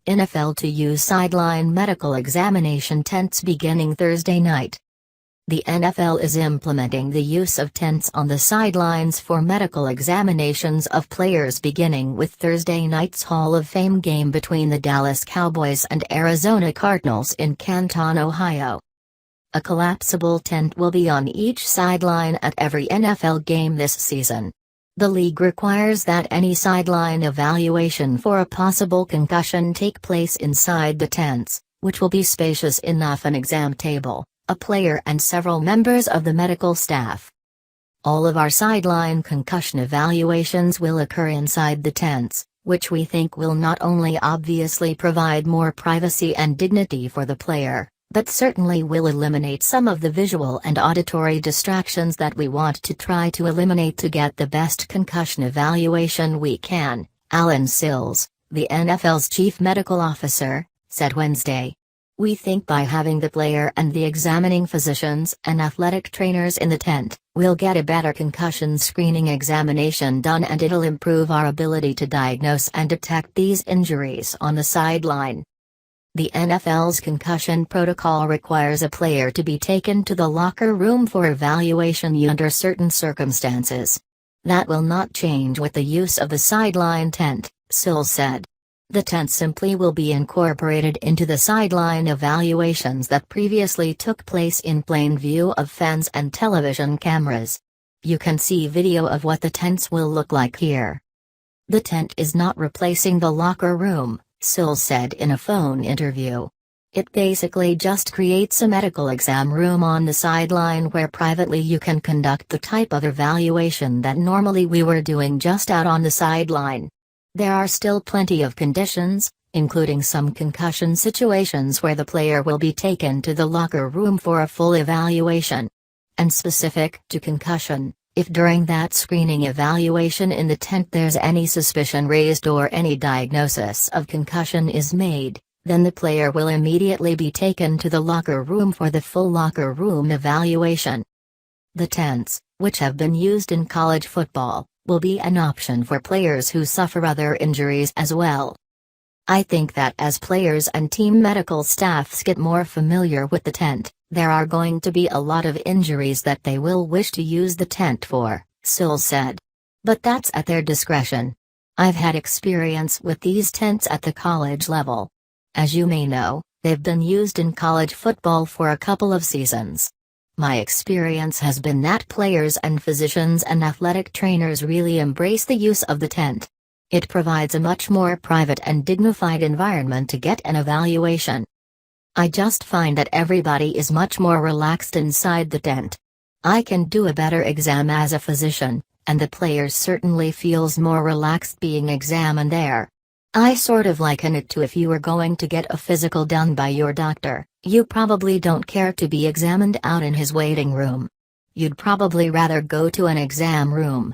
NFL to use sideline medical examination tents beginning Thursday night. The NFL is implementing the use of tents on the sidelines for medical examinations of players beginning with Thursday night's Hall of Fame game between the Dallas Cowboys and Arizona Cardinals in Canton, Ohio. A collapsible tent will be on each sideline at every NFL game this season. The league requires that any sideline evaluation for a possible concussion take place inside the tents, which will be spacious enough an exam table, a player and several members of the medical staff. All of our sideline concussion evaluations will occur inside the tents, which we think will not only obviously provide more privacy and dignity for the player, but certainly will eliminate some of the visual and auditory distractions that we want to try to eliminate to get the best concussion evaluation we can, Alan Sills, the NFL's chief medical officer, said Wednesday. We think by having the player and the examining physicians and athletic trainers in the tent, we'll get a better concussion screening examination done and it'll improve our ability to diagnose and detect these injuries on the sideline. The NFL's concussion protocol requires a player to be taken to the locker room for evaluation under certain circumstances. That will not change with the use of the sideline tent, Sills said. The tent simply will be incorporated into the sideline evaluations that previously took place in plain view of fans and television cameras. You can see video of what the tents will look like here. The tent is not replacing the locker room, Sills said in a phone interview. It basically just creates a medical exam room on the sideline where privately you can conduct the type of evaluation that normally we were doing just out on the sideline. There are still plenty of conditions, including some concussion situations where the player will be taken to the locker room for a full evaluation. And specific to concussion, if during that screening evaluation in the tent there's any suspicion raised or any diagnosis of concussion is made, then the player will immediately be taken to the locker room for the full locker room evaluation. The tents, which have been used in college football, will be an option for players who suffer other injuries as well. I think that as players and team medical staffs get more familiar with the tent, there are going to be a lot of injuries that they will wish to use the tent for, Sills said. But that's at their discretion. I've had experience with these tents at the college level. As you may know, they've been used in college football for a couple of seasons. My experience has been that players and physicians and athletic trainers really embrace the use of the tent. It provides a much more private and dignified environment to get an evaluation. I just find that everybody is much more relaxed inside the tent. I can do a better exam as a physician, and the player certainly feels more relaxed being examined there. I sort of liken it to if you were going to get a physical done by your doctor, you probably don't care to be examined out in his waiting room. You'd probably rather go to an exam room,